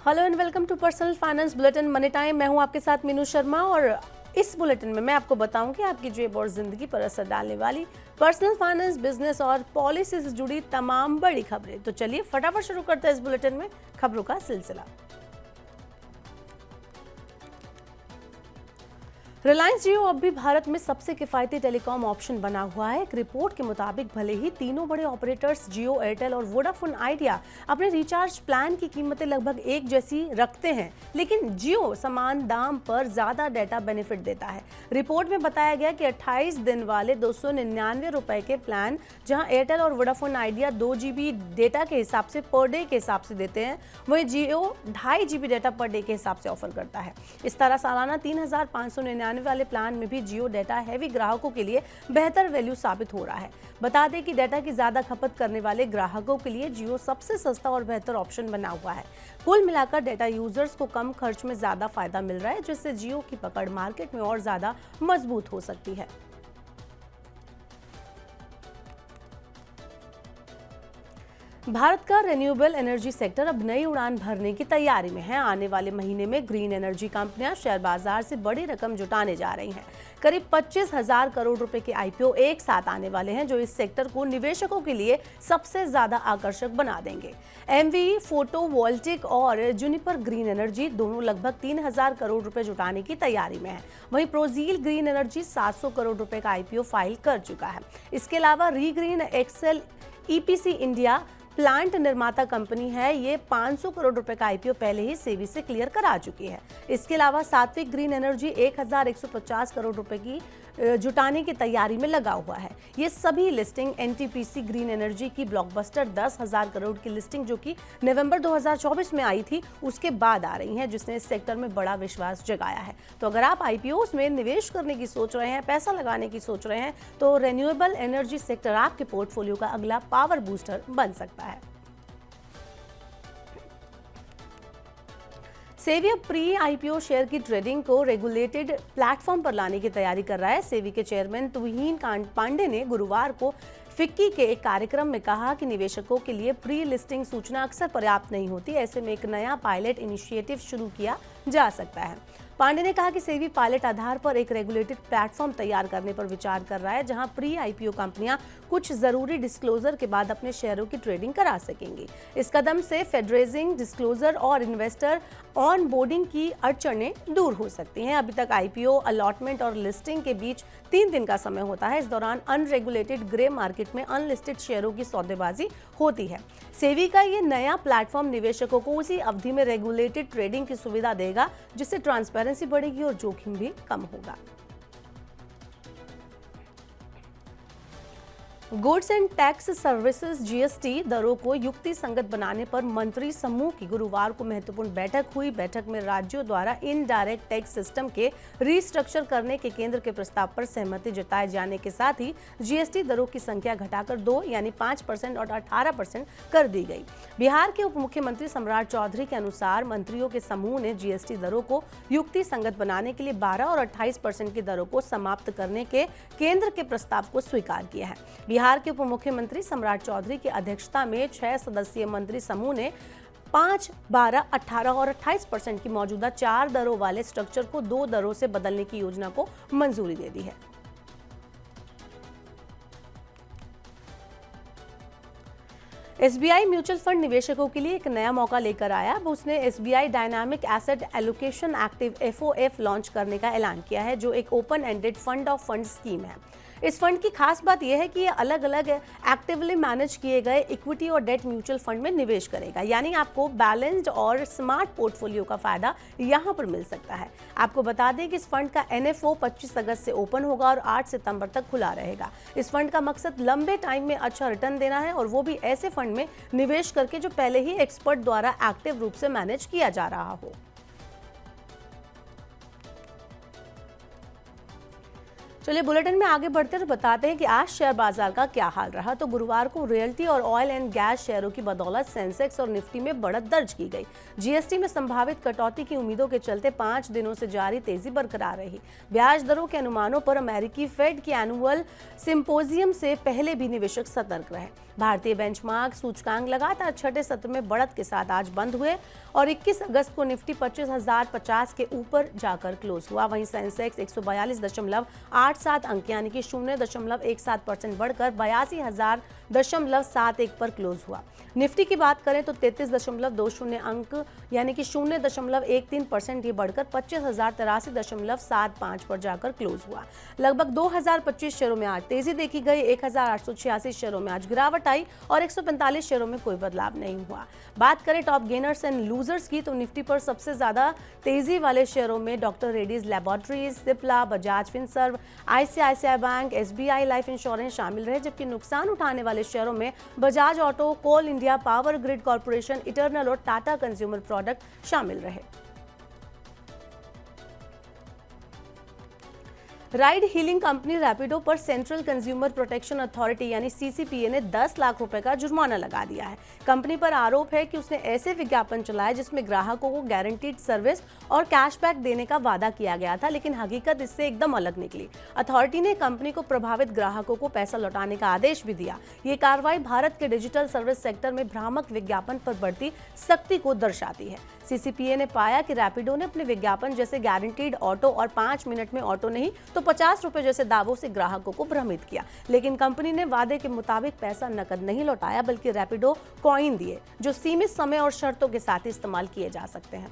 Hello and welcome to personal finance bulletin money time. मैं हूं आपके साथ मीनू शर्मा और इस बुलेटिन में मैं आपको बताऊंगी आपकी जेब और जिंदगी पर असर डालने वाली पर्सनल फाइनेंस, बिजनेस और पॉलिसी से जुड़ी तमाम बड़ी खबरें। तो चलिए फटाफट शुरू करते हैं इस बुलेटिन में खबरों का सिलसिला। रिलायंस जियो अब भी भारत में सबसे किफायती टेलीकॉम ऑप्शन बना हुआ है। एक रिपोर्ट के मुताबिक भले ही तीनों बड़े ऑपरेटर्स जियो, एयरटेल और वोडाफोन आइडिया अपने रिचार्ज प्लान की कीमतें लगभग एक जैसी रखते हैं, लेकिन जियो समान दाम पर ज्यादा डेटा बेनिफिट देता है। रिपोर्ट में बताया गया कि 28 दिन वाले 299 रुपए के प्लान, जहां एयरटेल और वोडाफोन आइडिया 2 GB डेटा के हिसाब से पर डे के हिसाब से देते हैं, वहीं जियो 2.5 GB डेटा पर डे के हिसाब से ऑफर करता है। इस तरह सालाना 3,599 वाले प्लान में भी जियो डेटा हैवी ग्राहकों के लिए बेहतर वैल्यू साबित हो रहा है। बता दें कि डेटा की ज्यादा खपत करने वाले ग्राहकों के लिए जियो सबसे सस्ता और बेहतर ऑप्शन बना हुआ है। कुल मिलाकर डेटा यूजर्स को कम खर्च में ज्यादा फायदा मिल रहा है, जिससे जियो की पकड़ मार्केट में और ज्यादा मजबूत हो सकती है। भारत का रिन्यूएबल एनर्जी सेक्टर अब नई उड़ान भरने की तैयारी में है। आने वाले महीने में ग्रीन एनर्जी कंपनियां शेयर बाजार से बड़ी रकम जुटाने जा रही हैं। करीब 25,000 करोड़ रुपए के आईपीओ एक साथ आने वाले हैं, जो इस सेक्टर को निवेशकों के लिए सबसे ज्यादा आकर्षक बना देंगे। एमवी फोटोवोल्टिक और जूनिपर ग्रीन एनर्जी दोनों लगभग 3,000 करोड़ रुपए जुटाने की तैयारी में है। वहीं प्रोजील ग्रीन एनर्जी 700 करोड़ रुपए का आईपीओ फाइल कर चुका है। इसके अलावा रीग्रीन एक्सेल ईपीसी इंडिया प्लांट निर्माता कंपनी है, ये 500 करोड़ रुपए का आईपीओ पहले ही सेबी से क्लियर करा चुकी है। इसके अलावा सात्विक ग्रीन एनर्जी 1,150 करोड़ रुपए की जुटाने की तैयारी में लगा हुआ है। ये सभी लिस्टिंग एनटीपीसी ग्रीन एनर्जी की ब्लॉकबस्टर 10,000 करोड़ की लिस्टिंग, जो कि नवंबर 2024 में आई थी, उसके बाद आ रही हैं, जिसने इस सेक्टर में बड़ा विश्वास जगाया है। तो अगर आप आईपीओस में निवेश करने की सोच रहे हैं, पैसा लगाने की सोच रहे हैं, तो रिन्यूएबल एनर्जी सेक्टर आपके पोर्टफोलियो का अगला पावर बूस्टर बन सकता है। सेबी अब प्री आईपीओ शेयर की ट्रेडिंग को रेगुलेटेड प्लेटफॉर्म पर लाने की तैयारी कर रहा है। सेबी के चेयरमैन तुहिन पांडे ने गुरुवार को फिक्की के एक कार्यक्रम में कहा कि निवेशकों के लिए प्री लिस्टिंग सूचना अक्सर पर्याप्त नहीं होती। ऐसे में एक नया पायलट इनिशिएटिव शुरू किया जा सकता है। पांडे ने कहा कि सेबी पायलट आधार पर एक रेगुलेटेड प्लेटफॉर्म तैयार करने पर विचार कर रहा है, जहां प्री आईपीओ कंपनियां कुछ जरूरी डिस्क्लोजर के बाद अपने शेयरों की ट्रेडिंग करा सकेंगी। इस कदम से फंडरेजिंग, डिस्क्लोजर और इन्वेस्टर ऑन बोर्डिंग की अड़चनें दूर हो सकती हैं। अभी तक आईपीओ अलॉटमेंट और लिस्टिंग के बीच 3 दिन का समय होता है। इस दौरान अनरेगुलेटेड ग्रे मार्केट में अनलिस्टेड शेयरों की सौदेबाजी होती है। सेबी का ये नया प्लेटफॉर्म निवेशकों को उसी अवधि में रेगुलेटेड ट्रेडिंग की सुविधा देगा, जिससे ट्रांसपेरेंसी बढ़ेगी और जोखिम भी कम होगा। Goods and tax services GST दरों को युक्ति संगत बनाने पर मंत्री समूह की गुरुवार को महत्वपूर्ण बैठक हुई। बैठक में राज्यों द्वारा इनडायरेक्ट टैक्स सिस्टम के रीस्ट्रक्चर करने के केंद्र के प्रस्ताव पर सहमति जताए जाने के साथ ही जीएसटी दरों की संख्या घटाकर 2 यानी 5% और 18% कर दी गई। बिहार के उप मुख्यमंत्री सम्राट चौधरी के अनुसार मंत्रियों के समूह ने जीएसटी दरों को युक्ति संगत बनाने के लिए 12 और 28% की दरों को समाप्त करने के केंद्र के प्रस्ताव को स्वीकार किया है। बिहार के उप मुख्यमंत्री सम्राट चौधरी की अध्यक्षता में 6 सदस्यीय मंत्री समूह ने 5, 12, 18 और 28% की मौजूदा 4 दरों वाले स्ट्रक्चर को 2 दरों से बदलने की योजना को मंजूरी दे दी है। एसबीआई म्यूचुअल फंड निवेशकों के लिए एक नया मौका लेकर आया। अब उसने SBI dynamic asset allocation active FOF launch करने का ऐलान किया है, जो एक open ended fund of fund scheme है। इस फंड की खास बात यह है कि ये अलग अलग एक्टिवली मैनेज किए गए इक्विटी और डेट म्यूचुअल फंड में निवेश करेगा, यानी आपको बैलेंस्ड और स्मार्ट पोर्टफोलियो का फायदा यहां पर मिल सकता है। आपको बता दें कि इस फंड का एनएफओ 25 अगस्त से ओपन होगा और 8 सितंबर तक खुला रहेगा। इस फंड का मकसद लंबे टाइम में अच्छा रिटर्न देना है, और वो भी ऐसे फंड में निवेश करके जो पहले ही एक्सपर्ट द्वारा एक्टिव रूप से मैनेज किया जा रहा हो। चलिए बुलेटिन में आगे बढ़ते हुए बताते हैं कि आज शेयर बाजार का क्या हाल रहा। तो गुरुवार को रियल्टी और ऑयल एंड गैस शेयरों की बदौलत सेंसेक्स और निफ्टी में बढ़त दर्ज की गई। जीएसटी में संभावित कटौती की उम्मीदों के चलते 5 दिनों से जारी तेजी बरकरार रही। ब्याज दरों के अनुमानों पर अमेरिकी फेड के एनुअल सिंपोजियम से पहले भी निवेशक सतर्क रहे। भारतीय बेंचमार्क सूचकांक लगातार छठे सत्र में बढ़त के साथ आज बंद हुए और 21 अगस्त को निफ्टी 25,050 के ऊपर जाकर क्लोज हुआ। वहीं सेंसेक्स 142.87 अंक यानी कि 0.17% बढ़कर 82,000.71 पर क्लोज हुआ। निफ्टी की बात करें तो 33.20 अंक यानी कि 0.13% ये बढ़कर 25,083.75 पर जाकर क्लोज हुआ। लगभग 2025 शेयरों में आज तेजी देखी गई। 1,886 शेयरों में आज गिरावट आई और 145 शेयरों में कोई बदलाव नहीं हुआ। बात करें टॉप गेनर्स एंड लूजर्स की तो निफ्टी पर सबसे ज्यादा तेजी वाले शेयरों में Doctor Reddy's Laboratories, Cipla, Bajaj Finserv, ICICI Bank, SBI Life Insurance शामिल रहे, जबकि नुकसान उठाने वाले शेयरों में Bajaj Auto, Coal India, Power Grid Corporation, Eternal और टाटा कंज्यूमर प्रोडक्ट शामिल रहे। राइड हीलिंग कंपनी रैपिडो पर सेंट्रल कंज्यूमर प्रोटेक्शन अथॉरिटी यानी सीसीपीए ने 10 लाख रुपए का जुर्माना लगा दिया है। कंपनी पर आरोप है कि उसने ऐसे विज्ञापन चलाए जिसमें ग्राहकों को गारंटीड सर्विस और कैशबैक देने का वादा किया गया था, लेकिन हकीकत इससे एकदम अलग निकली। अथॉरिटी ने कंपनी को प्रभावित ग्राहकों को पैसा लौटाने का आदेश भी दिया। ये कार्रवाई भारत के डिजिटल सर्विस सेक्टर में भ्रामक विज्ञापन पर बढ़ती सख्ती को दर्शाती है। सीसीपीए ने पाया कि रैपिडो ने अपने विज्ञापन जैसे गारंटीड ऑटो और 5 मिनट में ऑटो नहीं तो 50 रुपए जैसे दावों से ग्राहकों को भ्रमित किया, लेकिन कंपनी ने वादे के मुताबिक पैसा नकद नहीं लौटाया बल्कि रैपिडो कॉइन दिए जो सीमित समय और शर्तों के साथ इस्तेमाल किए जा सकते हैं।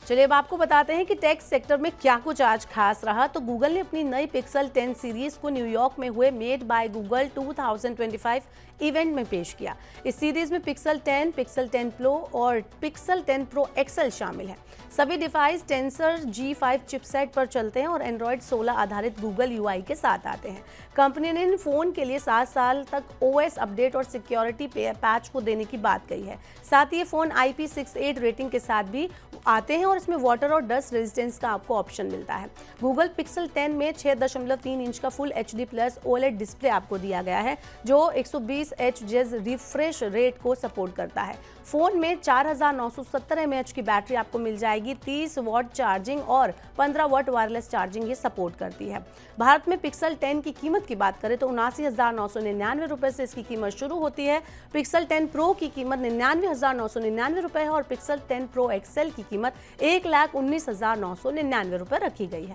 चलिए अब आपको बताते हैं कि टेक सेक्टर में क्या कुछ आज खास रहा। तो गूगल ने अपनी नई पिक्सल 10 सीरीज को न्यूयॉर्क में हुए मेड बाय गूगल 2025 इवेंट में पेश किया। इस सीरीज में पिक्सल 10, पिक्सल 10 प्रो और पिक्सल 10 प्रो एक्सेल शामिल है। सभी डिवाइस टेंसर G5 चिपसेट पर चलते हैं और एंड्रॉयड 16 आधारित गूगल UI के साथ आते हैं। कंपनी ने इन फोन के लिए 7 साल तक OS अपडेट और सिक्योरिटी पैच को देने की बात कही है। साथ ही ये फोन IP68 रेटिंग के साथ भी आते हैं और इसमें वाटर और डस्ट रेजिस्टेंस का आपको ऑप्शन मिलता है। गूगल पिक्सल 10 में 6.3 इंच का full HD plus OLED display आपको दिया गया है जो 120 Hz रिफ्रेश रेट को सपोर्ट करता है। फोन में 4970 mAh की बैटरी आपको मिल जाएगी। 30 वॉट चार्जिंग और 15 वॉट वायरलेस चार्जिंग ये सपोर्ट करती है। भारत में पिक्सल 10 की कीमत की बात करें तो 79,999 रुपए से इसकी कीमत शुरू होती है। पिक्सल 10 प्रो की कीमत 99,999 रुपए है और पिक्सल 10 प्रो एक्सेल की कीमत 1,19,999 रुपए रखी गई है।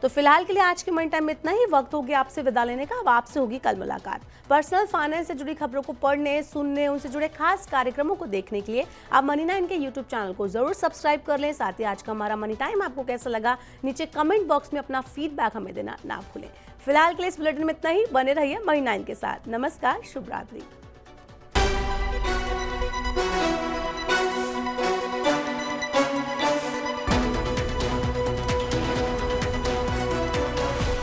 तो फिलहाल के लिए आज के मनी टाइम में इतना ही। वक्त हो गया आपसे विदा लेने का। अब आपसे होगी कल मुलाकात। पर्सनल फाइनेंस से जुड़ी खबरों को पढ़ने, सुनने, उनसे जुड़े खास कार्यक्रमों को देखने के लिए आप मनी 9 के यूट्यूब चैनल को जरूर सब्सक्राइब कर लें। साथ ही आज का हमारा मनी टाइम आपको कैसा लगा नीचे कमेंट बॉक्स में अपना फीडबैक हमें देना ना भूलें। फिलहाल के लिए इस बुलेटिन में इतना ही। बने रहिए मनी 9 के साथ। नमस्कार, शुभ रात्रि।